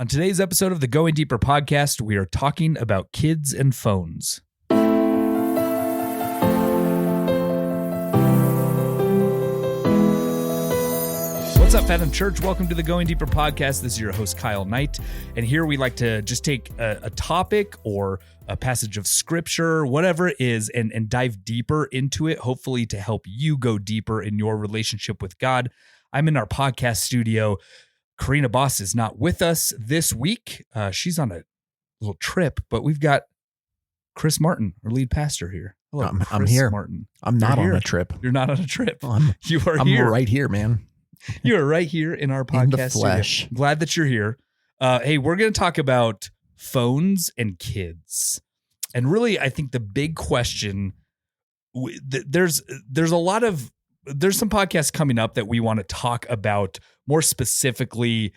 On today's episode of the Going Deeper podcast, we are talking about kids and phones. What's up, Fathom Church? Welcome to the Going Deeper podcast. This is your host, Kyle Knight. And here we like to just take a topic or a passage of scripture, whatever it is, and dive deeper into it, hopefully to help you go deeper in your relationship with God. I'm in our podcast studio. Karina Boss is not with us this week. She's on a little trip, but we've got Chris Martin, our lead pastor here. Hello, I'm here. Martin. I'm not on a trip. You're not on a trip. I'm here. right here, man. You are right here in our podcast in the flesh. Studio. Glad that you're here. Hey, we're going to talk about phones and kids. And really, I think the big question, there's some podcasts coming up that we want to talk about more specifically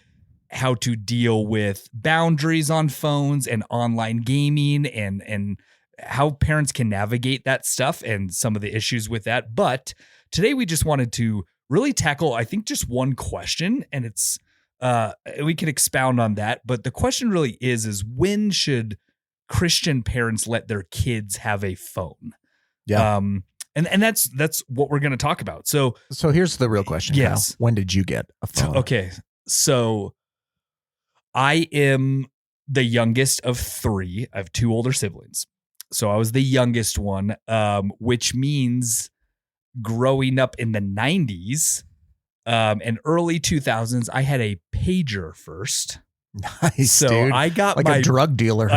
how to deal with boundaries on phones and online gaming and how parents can navigate that stuff and some of the issues with that. But today we just wanted to really tackle, I think, just one question, and it's we can expound on that. But the question really is when should Christian parents let their kids have a phone? Yeah. And that's what we're going to talk about. So here's the real question. Yes. Kyle. When did you get a phone? Okay. So I am the youngest of three. I have two older siblings. So I was the youngest one, which means growing up in the 90s and early 2000s, I had a pager first. Nice, so dude. I got like a drug dealer.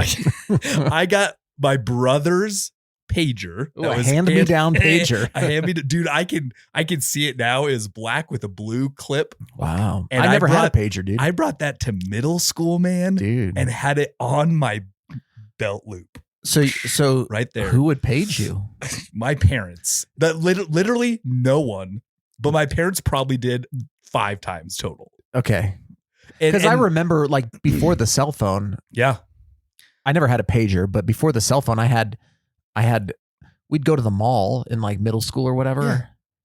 I got my brother's pager. Ooh, a hand-me-down pager. Dude, I can see it now. It was black with a blue clip. Wow. And I never had a pager, dude. I brought that to middle school, man. Dude. And had it on my belt loop. So right there. Who would page you? My parents. That literally no one, but my parents probably did 5 times total. Okay. Because I remember, like, before the cell phone. Yeah. I never had a pager, but before the cell phone, we'd go to the mall in like middle school or whatever. Yeah.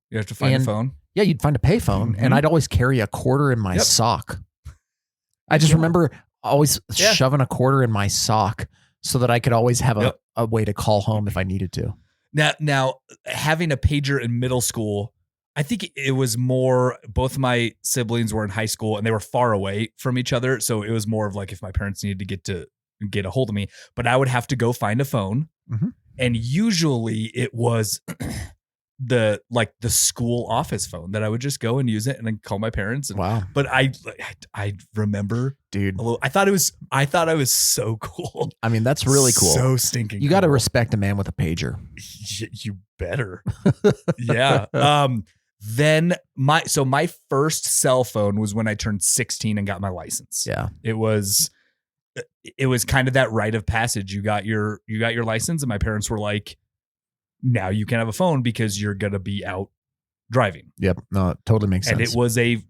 You have to find a phone. Yeah, you'd find a payphone, and I'd always carry a quarter in my sock. I just remember always shoving a quarter in my sock so that I could always have a way to call home if I needed to. Now, having a pager in middle school, I think it was more, both of my siblings were in high school and they were far away from each other. So it was more of like if my parents needed to get a hold of me, but I would have to go find a phone. Mm-hmm. And usually it was the school office phone that I would just go and use it and then call my parents. And, wow. But I remember, dude, I thought I was so cool. I mean, that's really cool. So stinking You got to respect a man with a pager. You better. Yeah. Then my first cell phone was when I turned 16 and got my license. Yeah. It was kind of that rite of passage. You got your license, and my parents were like, now you can have a phone because you're going to be out driving. Yep. No, it totally makes sense. And it was a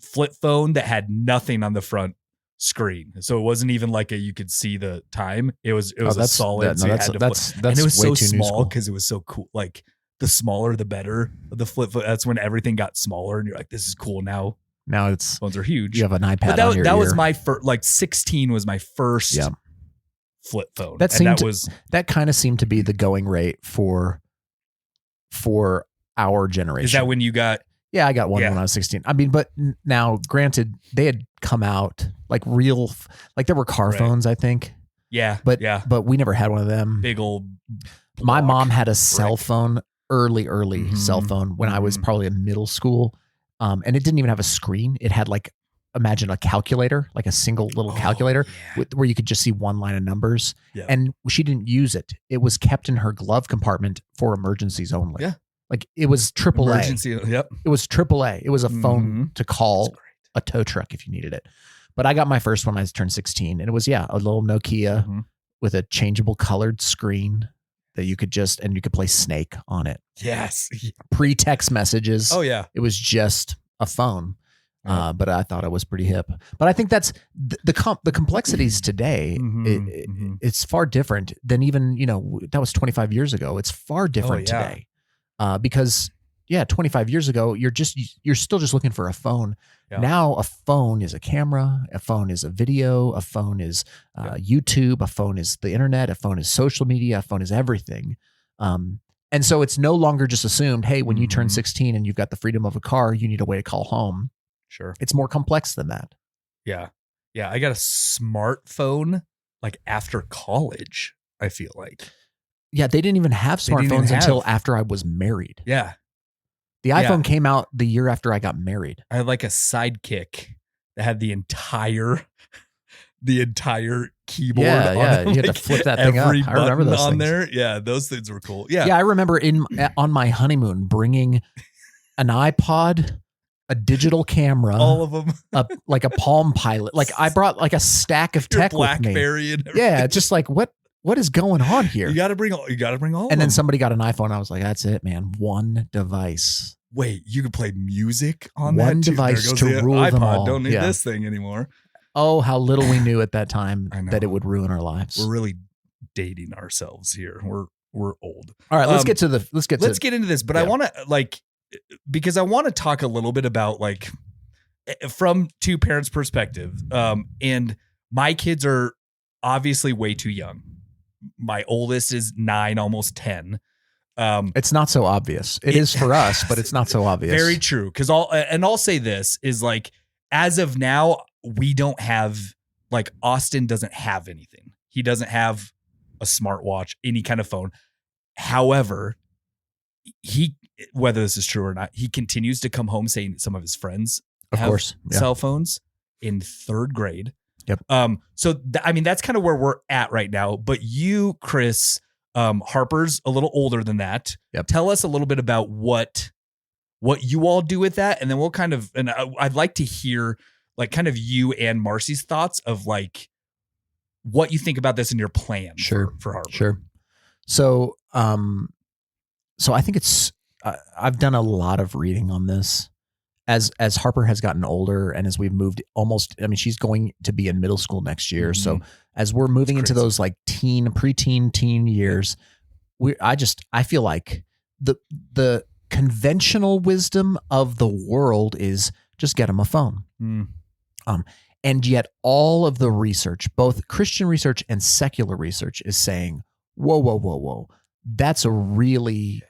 flip phone that had nothing on the front screen. So it wasn't even like you could see the time. It was a solid. And it was so small because it was so cool. Like the smaller, the better. The flip phone. That's when everything got smaller and you're like, this is cool now. Now phones are huge. You have an iPad on your ear. Was my first, 16 was my first flip phone. That kind of seemed to be the going rate for our generation. Is that when you got? Yeah, I got one when I was 16. I mean, but now granted, they had come out like real, like there were car phones, I think. Yeah. But we never had one of them. Big old. My mom had a cell phone, early cell phone when I was probably in middle school. And it didn't even have a screen. It had imagine a calculator, like a single little calculator where you could just see one line of numbers. Yeah. And she didn't use it. It was kept in her glove compartment for emergencies only. Yeah. Like it was AAA. Emergency. Yep. It was AAA. It was a phone to call a tow truck if you needed it. But I got my first one when I turned 16, and it was, a little Nokia with a changeable colored screen that you could play Snake on it. Yes. Pre-text messages. Oh yeah. It was just a phone. But I thought it was pretty hip. But I think that's the complexities today. It's far different than even, that was 25 years ago. It's far different today because 25 years ago, you're still just looking for a phone. Yeah. Now a phone is a camera, a phone is a video, a phone is YouTube, a phone is the internet, a phone is social media, a phone is everything. And so it's no longer just assumed, hey, when you turn 16 and you've got the freedom of a car, you need a way to call home. Sure. It's more complex than that. Yeah. Yeah. I got a smartphone like after college, I feel like. Yeah. They didn't even have smartphones until after I was married. Yeah. The iPhone came out the year after I got married. I had like a Sidekick that had the entire keyboard. Yeah. On You had to flip that thing up. I remember those on things. there. Yeah. Those things were cool. Yeah. Yeah. I remember on my honeymoon bringing an iPod, a digital camera, all of them, like a Palm Pilot. Like I brought like a stack of tech with me. BlackBerry and everything. Yeah. Just like what is going on here? You got to bring all. And then somebody got an iPhone. I was like, that's it, man. One device. Wait, you can play music on one that device to rule iPod. them all. Don't need this thing anymore. Oh, how little we knew at that time that it would ruin our lives. We're really dating ourselves here. We're old. All right, let's get into this. But I want to because I want to talk a little bit about from two parents' perspective. And my kids are obviously way too young. My oldest is 9, almost 10. It's not so obvious. It is for us, but it's not so obvious. Very true. Because I'll say this is as of now, we don't have Austin doesn't have anything. He doesn't have a smartwatch, any kind of phone. However, whether this is true or not, he continues to come home saying some of his friends have cell phones in 3rd grade. Yep. So that's kind of where we're at right now. But you, Chris, Harper's a little older than that. Yep. Tell us a little bit about what you all do with that, and then we'll I'd like to hear kind of you and Marcy's thoughts of what you think about this in your plan. Sure. For Harper. Sure. So, so I think I've done a lot of reading on this as Harper has gotten older and as we've moved she's going to be in middle school next year. Mm-hmm. So as we're moving into those preteen, teen years, I feel like the conventional wisdom of the world is just get them a phone. Mm. And yet all of the research, both Christian research and secular research, is saying, whoa. That's a really,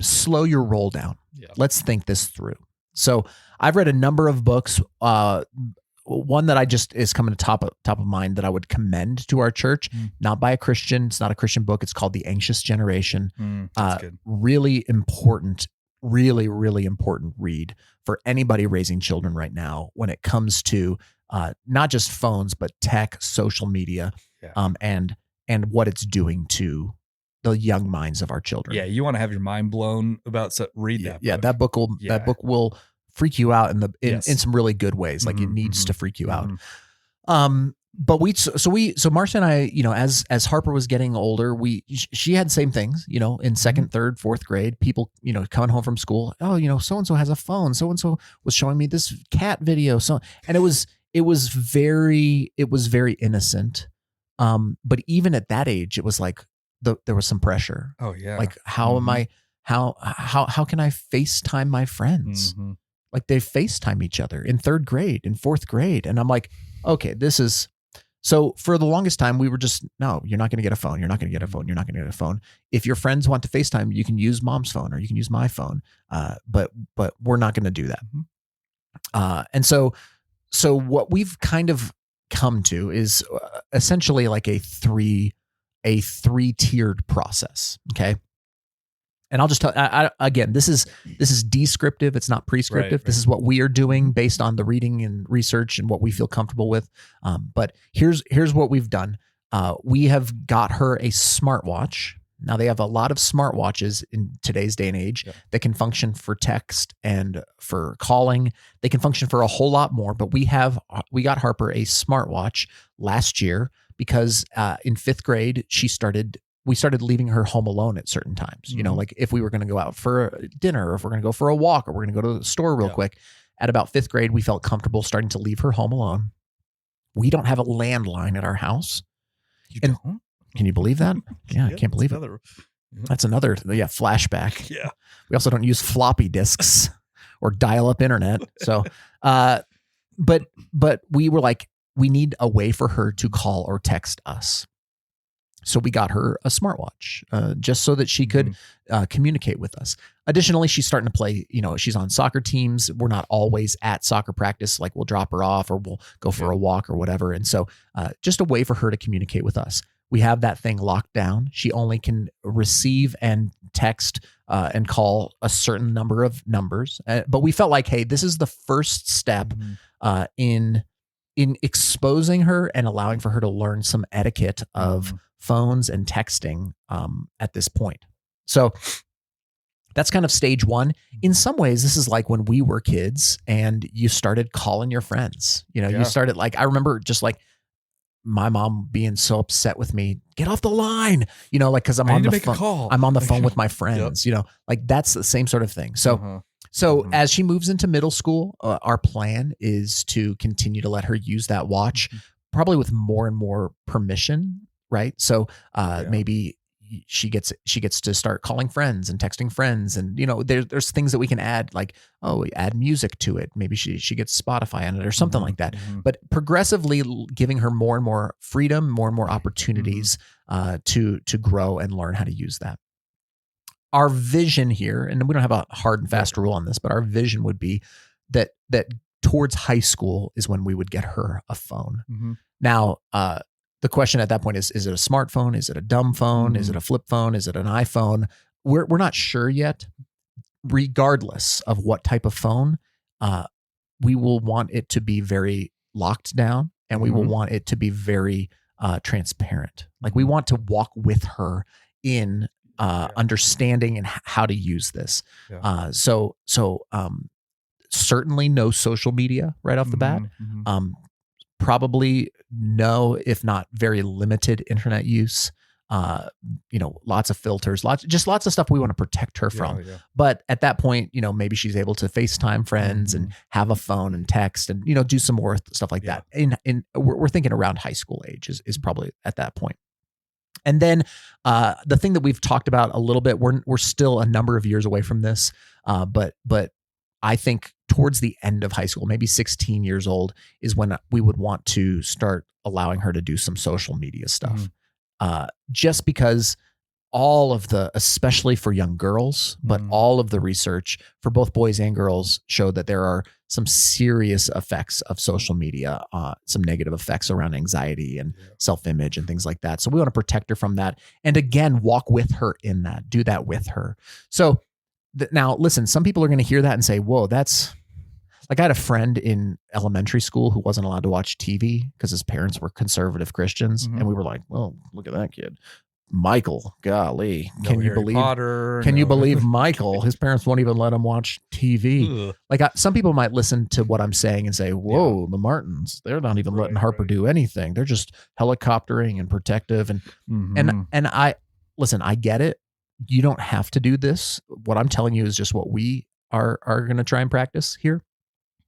slow your roll down. Yeah. Let's think this through. So I've read a number of books. One that I just is coming to top of mind that I would commend to our church, not by a Christian. It's not a Christian book. It's called The Anxious Generation. That's good. Really important, really, really important read for anybody raising children right now when it comes to not just phones, but tech, social media, and what it's doing to the young minds of our children. Yeah, you want to have your mind blown about read that book. Yeah, that book will freak you out in some really good ways. Like it needs to freak you out. But so Marcia and I, as Harper was getting older, she had the same things, in 2nd, 3rd, 4th grade, people, coming home from school. Oh, so-and-so has a phone. So-and-so was showing me this cat video. And it was very innocent. But even at that age, it was there was some pressure. Oh yeah. How am I, how can I FaceTime my friends? Mm-hmm. They FaceTime each other in 3rd grade, in 4th grade. And I'm like, okay, so for the longest time, we were just, no, you're not going to get a phone. You're not going to get a phone. You're not going to get a phone. If your friends want to FaceTime, you can use mom's phone or you can use my phone. But we're not going to do that. And so what we've kind of come to is essentially a 3-tiered process. Okay. And I'll just tell, again, this is descriptive. It's not prescriptive. Right. This is what we are doing based on the reading and research and what we feel comfortable with. But here's what we've done. We have got her a smartwatch. Now they have a lot of smartwatches in today's day and age that can function for text and for calling. They can function for a whole lot more, but we got Harper a smartwatch last year because in 5th grade, we started leaving her home alone at certain times, if we were going to go out for dinner or if we're going to go for a walk or we're going to go to the store real quick. At about 5th grade, we felt comfortable starting to leave her home alone. We don't have a landline at our house. You don't? Can you believe that? Yeah, I can't believe it. That's another flashback. Yeah. We also don't use floppy disks or dial-up internet. So, but we were like, we need a way for her to call or text us. So we got her a smartwatch, just so that she could communicate with us. Additionally, she's starting to play, she's on soccer teams. We're not always at soccer practice. Like we'll drop her off or we'll go for a walk or whatever. And so just a way for her to communicate with us. We have that thing locked down. She only can receive and text and call a certain number of numbers. But we felt like, hey, this is the first step in exposing her and allowing for her to learn some etiquette of phones and texting at this point. So that's kind of stage one. In some ways, this is like when we were kids and you started calling your friends. You started like, I remember just like my mom being so upset with me, get off the line, because I'm on the phone. I'm on the phone with my friends, like that's the same sort of thing. So as she moves into middle school, our plan is to continue to let her use that watch, probably with more and more permission. Right. So maybe she gets to start calling friends and texting friends. And, there's things that we can add, like, add music to it. Maybe she gets Spotify on it or something like that. But progressively giving her more and more freedom, more and more opportunities to grow and learn how to use that. Our vision here, and we don't have a hard and fast rule on this, but our vision would be that towards high school is when we would get her a phone. Now, the question at that point is it a smartphone? Is it a dumb phone? Is it a flip phone? Is it an iPhone? We're not sure yet. Regardless of what type of phone, we will want it to be very locked down, and we will want it to be very transparent. Like we want to walk with her in understanding and how to use this. So certainly no social media right off the bat. Probably no, if not very limited internet use. Lots of filters, lots of stuff we want to protect her from. But at that point, maybe she's able to FaceTime friends and have a phone and text and, do some more stuff like that. We're thinking around high school age is probably at that point. And then the thing that we've talked about a little bit, we're still a number of years away from this, but I think towards the end of high school, maybe 16 years old, is when we would want to start allowing her to do some social media stuff. Just because all of especially for young girls, but all of the research for both boys and girls showed that there are some serious effects of social media, some negative effects around anxiety and self-image and things like that. So we want to protect her from that. And again, walk with her in that, do that with her. So now listen, some people are going to hear that and say, whoa, that's like, I had a friend in elementary school who wasn't allowed to watch TV because his parents were conservative Christians. And we were like, well, look at that kid. Michael, golly, can you believe Michael? His parents won't even let him watch TV. Like some people might listen to what I'm saying and say, whoa, the Martins, they're not even letting Harper do anything. They're just helicoptering and protective. And I listen, I get it. You don't have to do this. What I'm telling you is just what we are going to try and practice here.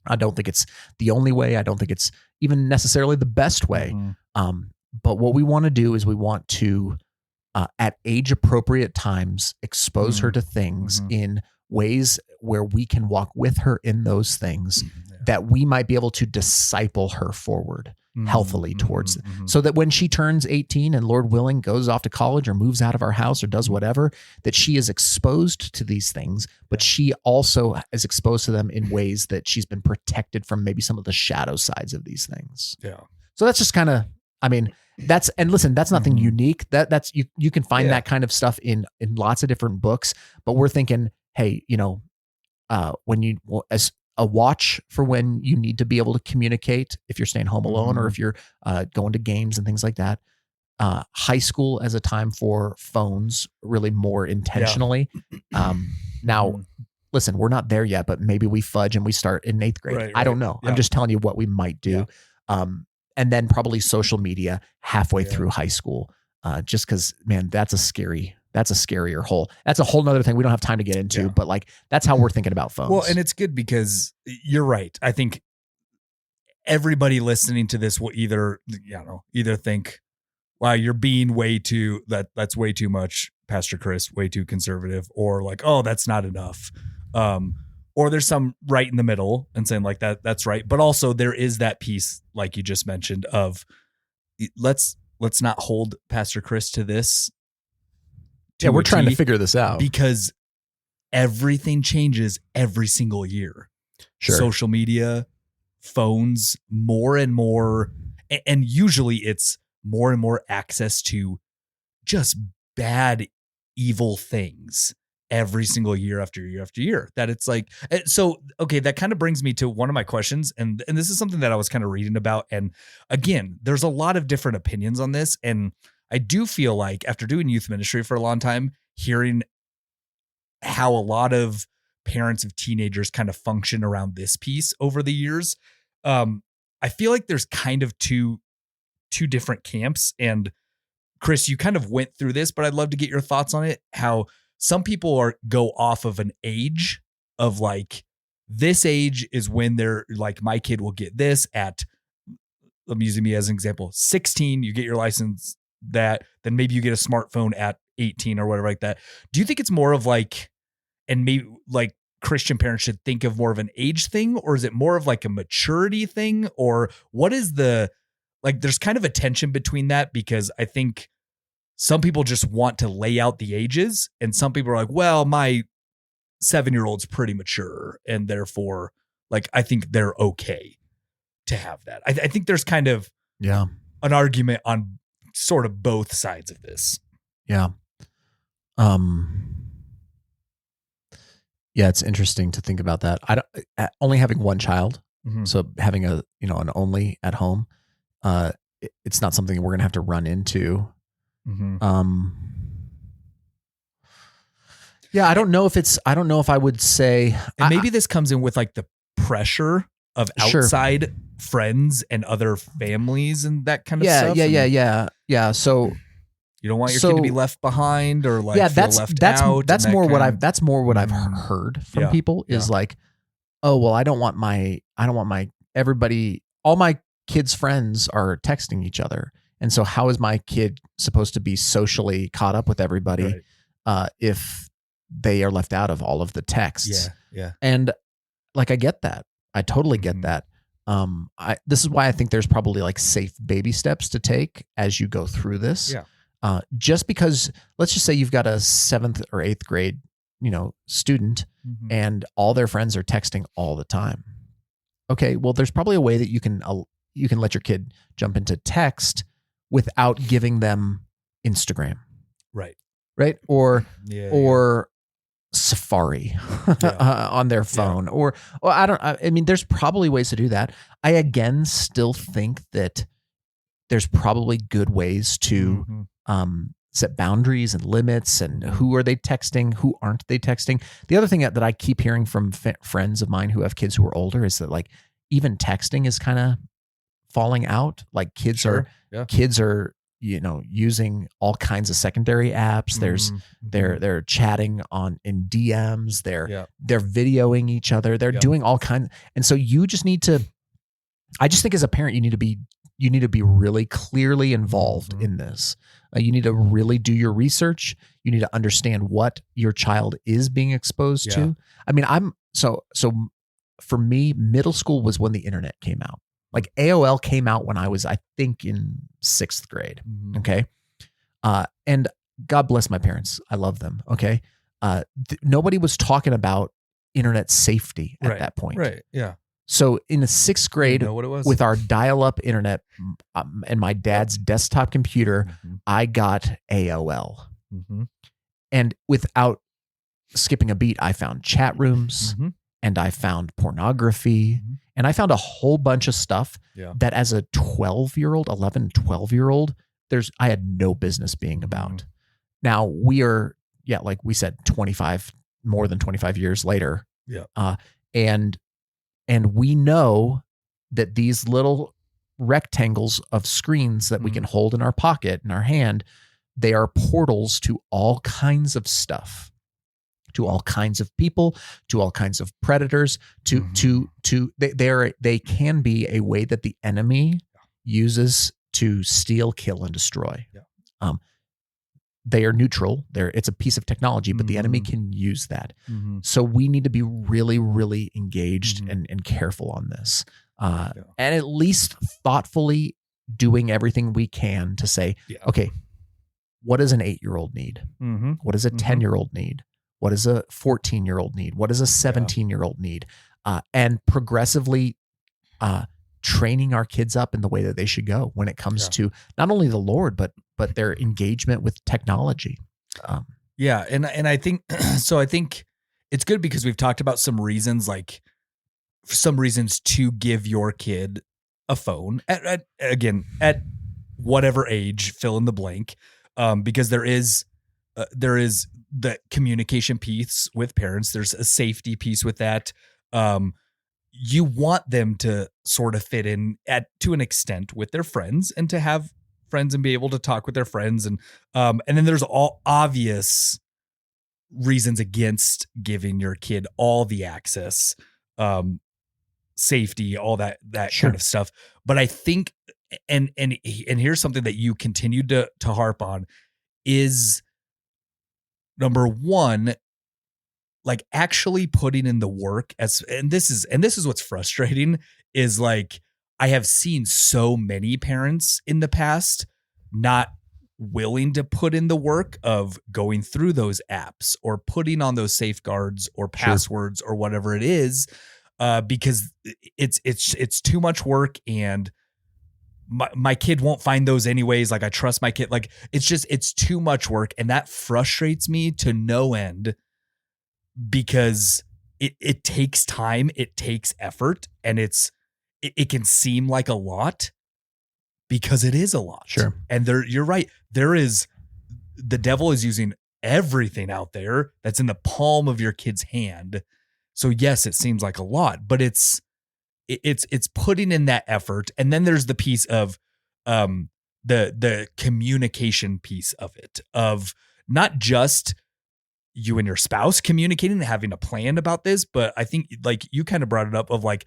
I don't think it's the only way. I don't think it's even necessarily the best way. But what we want to do is we want to, at age appropriate times, expose her to things in ways where we can walk with her in those things that we might be able to disciple her forward healthily towards it. So that when she turns 18 and Lord willing goes off to college or moves out of our house or does whatever, that she is exposed to these things, but she also is exposed to them in ways that she's been protected from maybe some of the shadow sides of these things. So that's just kind of, and listen, that's nothing unique. That's you can find that kind of stuff in lots of different books, but we're thinking, hey, as a watch for when you need to be able to communicate, if you're staying home alone or if you're going to games and things like that. High school as a time for phones, really more intentionally. Now, listen, we're not there yet, but maybe we fudge and we start in 8th grade. I don't know. I'm just telling you what we might do. And then probably social media halfway through high school, just because, man, that's a scarier hole. That's a whole nother thing we don't have time to get into, but like, that's how we're thinking about phones. Well, and it's good because you're right. I think everybody listening to this will either think, wow, you're being that's way too much. Pastor Chris, way too conservative, or like, oh, that's not enough. Or there's some right in the middle and saying like that's right. But also there is that piece, like you just mentioned, of let's not hold Pastor Chris to this. Yeah, we're trying to figure this out because everything changes every single year. Sure. Social media, phones, more and more, and usually it's more and more access to just bad, evil things every single year after year after year. That it's like, so, okay, that kind of brings me to one of my questions. And this is something that I was kind of reading about. And again, there's a lot of different opinions on this. And I do feel like after doing youth ministry for a long time, hearing how a lot of parents of teenagers kind of function around this piece over the years, I feel like there's kind of two different camps. And Chris, you kind of went through this, but I'd love to get your thoughts on it. How some people go off of an age of like, this age is when they're like, my kid will get this at, I'm using me as an example, 16, you get your license, that then maybe you get a smartphone at 18 or whatever like that. Do you think it's more of like, and maybe like Christian parents should think of more of an age thing, or is it more of like a maturity thing, or what is the, like, there's kind of a tension between that, because I think some people just want to lay out the ages and some people are like, well, my 7-year-old's pretty mature and therefore like, I think they're okay to have that. I think there's kind of an argument on sort of both sides of this. Yeah. Yeah, it's interesting to think about that. Only having one child, so having an only at home, it's not something we're going to have to run into. Yeah, I don't know if I would say, and maybe this comes in with like the pressure of outside friends and other families and that kind of stuff. Yeah. So you don't want your kid to be left behind or like that's left out. That's more what I've heard from people is like, oh, well, I don't want my everybody, all my kids' friends are texting each other. And so how is my kid supposed to be socially caught up with everybody if they are left out of all of the texts? Yeah. And like, I get that. I totally get that. This is why I think there's probably like safe baby steps to take as you go through this. Yeah. Just because, let's just say you've got a 7th or 8th grade, student and all their friends are texting all the time. Okay. Well, there's probably a way that you can let your kid jump into text without giving them Instagram. Right. Or Safari on their phone or I mean, there's probably ways to do that. I again still think that there's probably good ways to set boundaries and limits and who are they texting, who aren't they texting. The other thing that I keep hearing from friends of mine who have kids who are older is that like even texting is kind of falling out. Like kids are using all kinds of secondary apps. There's they're chatting in DMs. They're videoing each other. They're doing all kinds. And so you just need to, I just think as a parent, you need to be really clearly involved in this. You need to really do your research. You need to understand what your child is being exposed to. I mean, so for me, middle school was when the internet came out. Like AOL came out when I was, I think, in 6th grade. Okay. And God bless my parents. I love them. Okay. Nobody was talking about internet safety at that point. Right. Yeah. So in the 6th grade, with our dial-up internet and my dad's desktop computer, I got AOL. And without skipping a beat, I found chat rooms and I found pornography and I found a whole bunch of stuff that as a 12-year-old, I had no business being about. Now we are, like we said, more than 25 years later. And we know that these little rectangles of screens that we can hold in our pocket, in our hand, they are portals to all kinds of stuff, to all kinds of people, to all kinds of predators, they can be a way that the enemy uses to steal, kill, and destroy. they are neutral. It's a piece of technology, but the enemy can use that. So we need to be really, really engaged and careful on this. And at least thoughtfully doing everything we can to say, okay, what does an 8-year-old need? What does a 10-year-old need? What does a 14-year-old need? What does a 17-year-old need? And progressively training our kids up in the way that they should go when it comes to not only the Lord, but their engagement with technology. And I think so. I think it's good because we've talked about some reasons, like some reasons to give your kid a phone at whatever age, fill in the blank, because there is the communication piece with parents. There's a safety piece with that. You want them to sort of fit in to an extent with their friends and to have friends and be able to talk with their friends. And then there's all obvious reasons against giving your kid all the access, safety, all that kind of stuff. But I think, and here's something that you continue to harp on is, number one, like actually putting in the work and this is what's frustrating is like, I have seen so many parents in the past not willing to put in the work of going through those apps or putting on those safeguards or passwords or whatever it is, because it's too much work and my kid won't find those anyways. Like I trust my kid. Like it's too much work. And that frustrates me to no end because it takes time, it takes effort, and it can seem like a lot because it is a lot. Sure. And you're right. The devil is using everything out there that's in the palm of your kid's hand. So yes, it seems like a lot, but it's putting in that effort. And then there's the piece of the communication piece of it, of not just you and your spouse communicating and having a plan about this, but I think like you kind of brought it up of like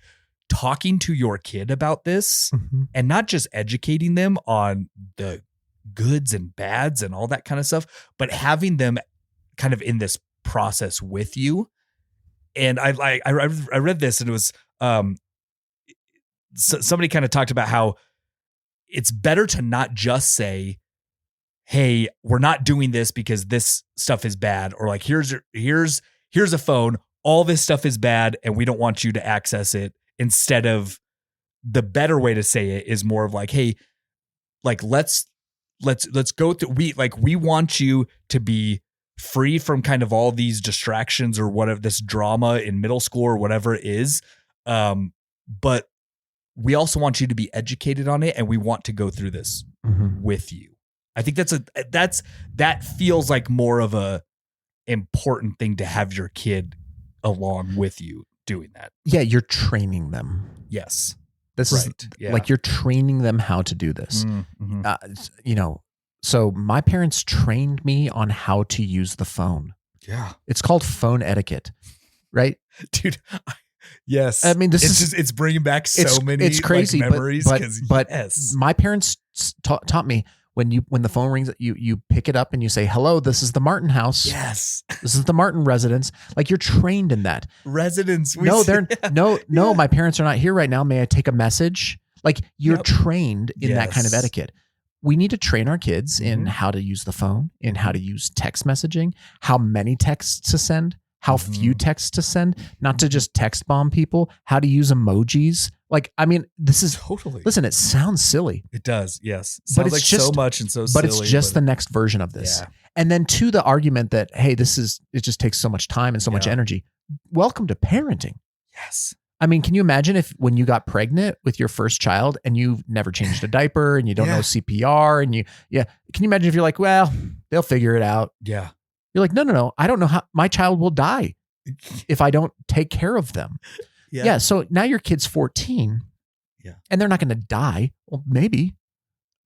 talking to your kid about this and not just educating them on the goods and bads and all that kind of stuff, but having them kind of in this process with you. And I read this and it was, somebody kind of talked about how it's better to not just say, hey, we're not doing this because this stuff is bad, or like here's a phone, all this stuff is bad and we don't want you to access it. Instead of, the better way to say it is more of like, hey, like let's go through, we want you to be free from kind of all these distractions or whatever, this drama in middle school or whatever it is. But we also want you to be educated on it, and we want to go through this with you. I think that feels like more of a important thing to have your kid along with you doing that. Yeah, you're training them. Yes. This is like you're training them how to do this. So my parents trained me on how to use the phone. Yeah. It's called phone etiquette, right? Dude. Yes. I mean, it's bringing back so many it's crazy, like, memories. But my parents taught me when the phone rings, you pick it up and you say, hello, this is the Martin house. Yes. This is the Martin residence. Like you're trained in that. Residence. No, my parents are not here right now. May I take a message? Like you're trained in that kind of etiquette. We need to train our kids in how to use the phone, in how to use text messaging, how many texts to send, how few texts to send, not to just text bomb people, how to use emojis. Like, I mean, this is totally, listen, it sounds silly. It does. Yes. But it's like just so much and so but silly. It's just the next version of this. Yeah. And then to the argument that, hey, it just takes so much time and so much energy. Welcome to parenting. Yes. I mean, can you imagine if when you got pregnant with your first child and you've never changed a diaper and you don't know CPR and can you imagine if you're like, well, they'll figure it out. Yeah. You're like, no. I don't know how my child will die if I don't take care of them. Yeah. So now your kid's 14 and they're not going to die. Well, maybe.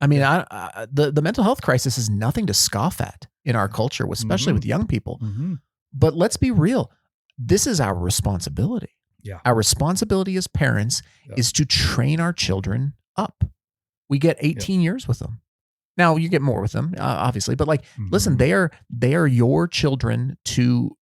I mean, the mental health crisis is nothing to scoff at in our culture, especially with young people. But let's be real. This is our responsibility. Yeah. Our responsibility as parents is to train our children up. We get 18 years with them. Now you get more with them, obviously, but like, listen, they are your children to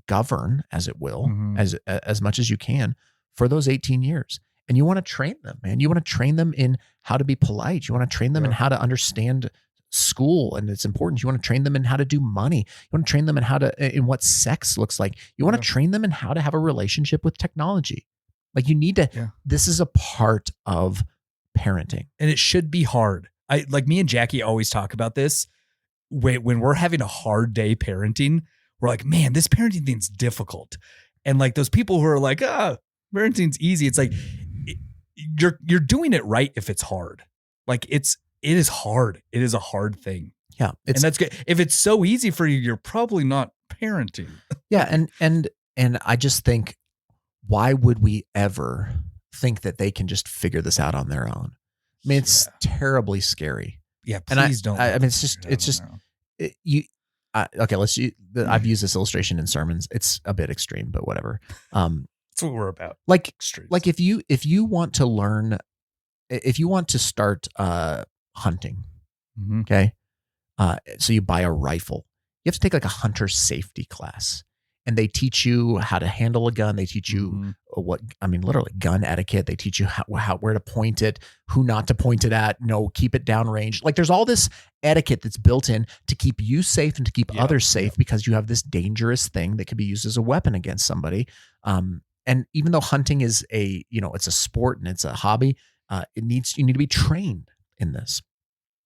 govern, as it will, as much as you can for those 18 years. And you want to train them, man. You want to train them in how to be polite. You want to train them in how to understand school, and it's important. You want to train them in how to do money. You want to train them in what sex looks like. You want to train them in how to have a relationship with technology. Like, you need to, this is a part of parenting. And it should be hard. Like me and Jackie always talk about this. When we're having a hard day parenting, we're like, man, this parenting thing's difficult. And like those people who are like, parenting's easy. It's like, you're doing it right if it's hard. Like it is hard. It is a hard thing. Yeah. And that's good. If it's so easy for you, you're probably not parenting. Yeah. And I just think, why would we ever think that they can just figure this out on their own? I mean, it's terribly scary. Yeah. Please don't. I mean, I've used this illustration in sermons. It's a bit extreme, but whatever. That's what we're about. Like, extremes. Like if you want to learn, if you want to start hunting, okay. So you buy a rifle. You have to take like a hunter safety class, and they teach you how to handle a gun. They teach you literally gun etiquette. They teach you where to point it, who not to point it at, keep it downrange. Like, there's all this etiquette that's built in to keep you safe and to keep others safe, because you have this dangerous thing that could be used as a weapon against somebody. And even though hunting is it's a sport and it's a hobby, you need to be trained in this.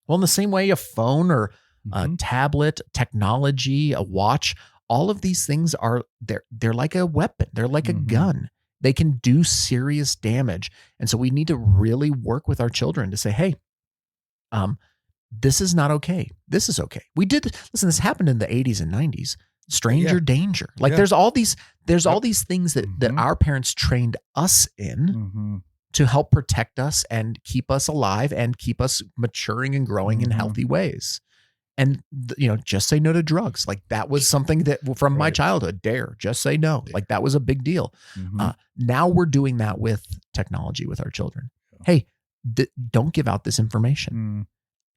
Well, in the same way, a phone or a tablet, technology, a watch, all of these things they're like a weapon. They're like a gun. They can do serious damage. And so we need to really work with our children to say, hey, this is not okay. This is okay. This happened in the 80s and 90s. Stranger danger. Like there's all these things that our parents trained us in to help protect us and keep us alive and keep us maturing and growing in healthy ways. And just say no to drugs. Like, that was something that from my childhood, just say no. Like, that was a big deal. Now we're doing that with technology with our children. Hey, don't give out this information.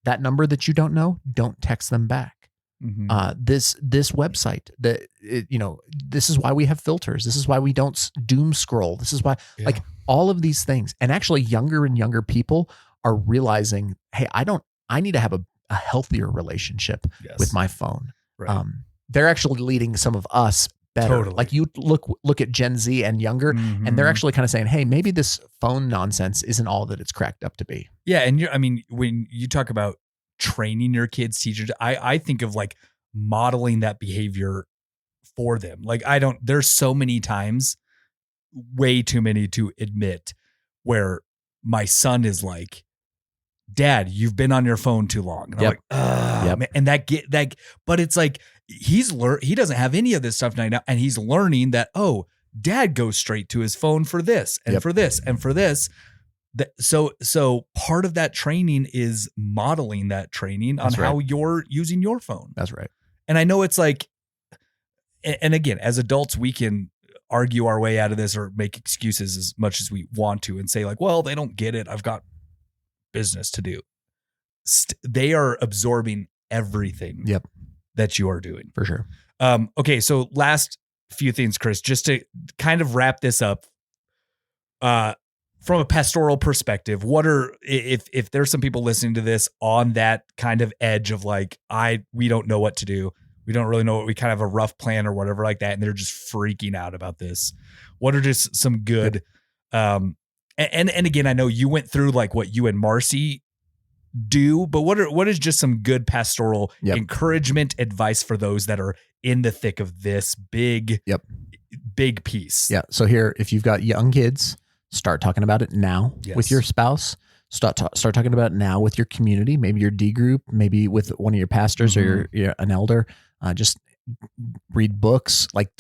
That number that you don't know, don't text them back. This website this is why we have filters. This is why we don't doom scroll. This is why, like, all of these things. And actually, younger and younger people are realizing, hey, I need to have a healthier relationship with my phone. Right. They're actually leading some of us better. Totally. Like, you look at Gen Z and younger, and they're actually kind of saying, hey, maybe this phone nonsense isn't all that it's cracked up to be. Yeah. And when you talk about training your kids, teachers, I think of like modeling that behavior for them. Like, there's so many times, way too many to admit, where my son is like, Dad, you've been on your phone too long. And I'm like, man. And but it's like, he doesn't have any of this stuff now. And he's learning that, Dad goes straight to his phone for this and for this and for this. So part of that training is modeling that training on how you're using your phone. That's right. And I know it's like, and again, as adults, we can argue our way out of this or make excuses as much as we want to and say like, well, they don't get it. I've got business to do. They are absorbing everything that you are doing. For sure. Okay. So last few things, Chris, just to kind of wrap this up, from a pastoral perspective, what are, if there's some people listening to this on that kind of edge of like, we don't know what to do. We don't really know what we kind of have a rough plan or whatever like that. And they're just freaking out about this. What are just some good, and again, I know you went through like what you and Marcy do, but what is just some good pastoral encouragement advice for those that are in the thick of this big piece? Yeah. So here, if you've got young kids, start talking about it now with your spouse. Start talking about it now with your community, maybe your D group, maybe with one of your pastors or an elder. Just read books, like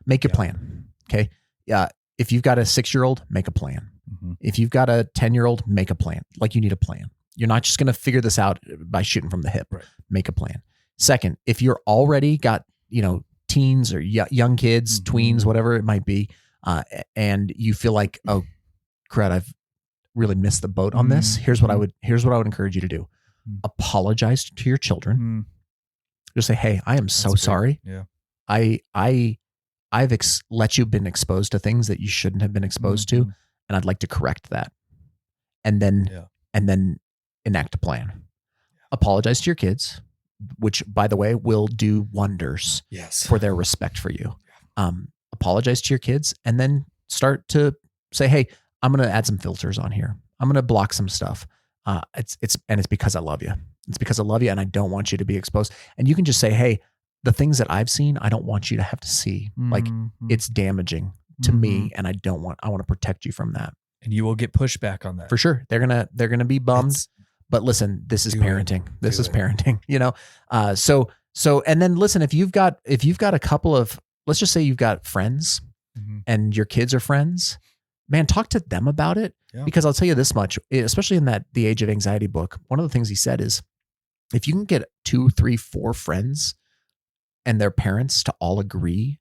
make a plan. Okay. Yeah. If you've got a 6-year-old, make a plan. If you've got a 10-year-old, make a plan. Like, you need a plan. You're not just going to figure this out by shooting from the hip. Right. Make a plan. Second, if you're already got, teens or young kids, tweens, whatever it might be, and you feel like, oh, crud, I've really missed the boat on this. Here's what I would encourage you to do. apologize to your children. Just say, hey, I am so sorry. Yeah. I've let you been exposed to things that you shouldn't have been exposed to, and I'd like to correct that. And then enact a plan. Apologize to your kids, which, by the way, will do wonders for their respect for you. Apologize to your kids, and then start to say, hey, I'm going to add some filters on here. I'm going to block some stuff. It's because I love you. It's because I love you, and I don't want you to be exposed. And you can just say, hey, the things that I've seen, I don't want you to have to see. Like, it's damaging to me, and I want to protect you from that. And you will get pushback on that. For sure. They're going to be bummed. But listen, this is parenting. This is parenting, you know? So, and then listen, if you've got a couple of, let's just say you've got friends and your kids are friends, man, talk to them about it. Yeah. Because I'll tell you this much, especially in The Age of Anxiety book, one of the things he said is, if you can get 2, 3, 4 friends and their parents to all agree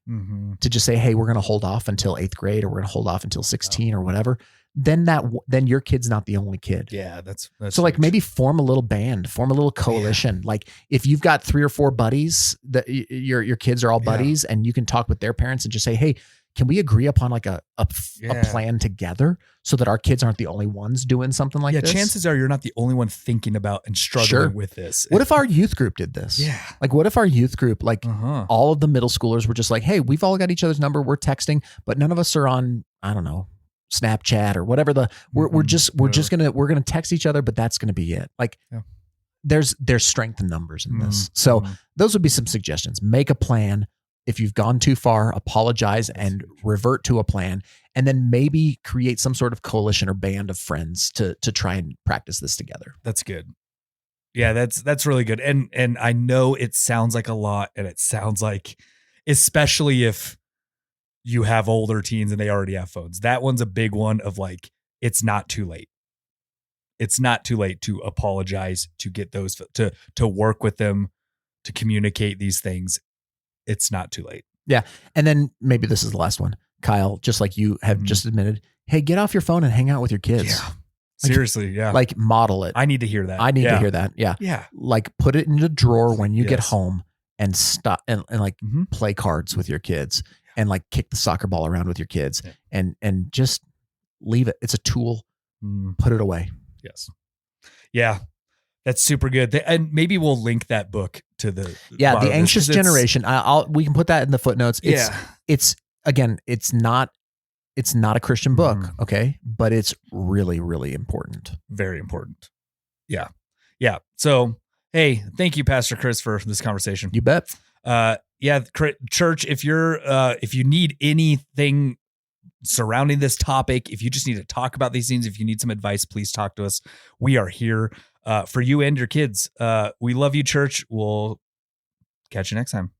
to just say, hey, we're going to hold off until 8th grade, or we're going to hold off until 16 or whatever, then your kid's not the only kid. Yeah, that's so like, maybe form a little band, form a little coalition. Yeah. Like, if you've got 3 or 4 buddies that your kids are all buddies, and you can talk with their parents and just say, hey, can we agree upon like a plan together so that our kids aren't the only ones doing something like this? Yeah, chances are you're not the only one thinking about and struggling with this. What if our youth group did this? Yeah. Like, what if our youth group, like all of the middle schoolers were just like, hey, we've all got each other's number. We're texting, but none of us are on, I don't know, Snapchat or whatever we're going to text each other, but that's going to be it. Like, there's strength in numbers in this. So those would be some suggestions. Make a plan. If you've gone too far, apologize and revert to a plan, and then maybe create some sort of coalition or band of friends to try and practice this together. That's good. Yeah, that's really good. And I know it sounds like a lot, and it sounds like, especially if you have older teens and they already have phones, that one's a big one of like, it's not too late. It's not too late to apologize, to get those, to work with them, to communicate these things. It's not too late. Yeah. And then maybe this is the last one, Kyle, just like you have just admitted, hey, get off your phone and hang out with your kids. Yeah. Seriously. Yeah. Like, model it. I need to hear that. I need to hear that. Yeah. Yeah. Like, put it in the drawer when you get home, and stop and like play cards with your kids, and like kick the soccer ball around with your kids, and just leave it. It's a tool. Put it away. Yes. Yeah. That's super good. And maybe we'll link that book to the The Anxious Generation. We can put that in the footnotes. It's not a Christian book, okay? But it's really, really important. Very important. Yeah. Yeah. So, hey, thank you, Pastor Chris, for this conversation. You bet. Church, if you need anything surrounding this topic, if you just need to talk about these things, if you need some advice, please talk to us. We are here for you and your kids. We love you, church. We'll catch you next time.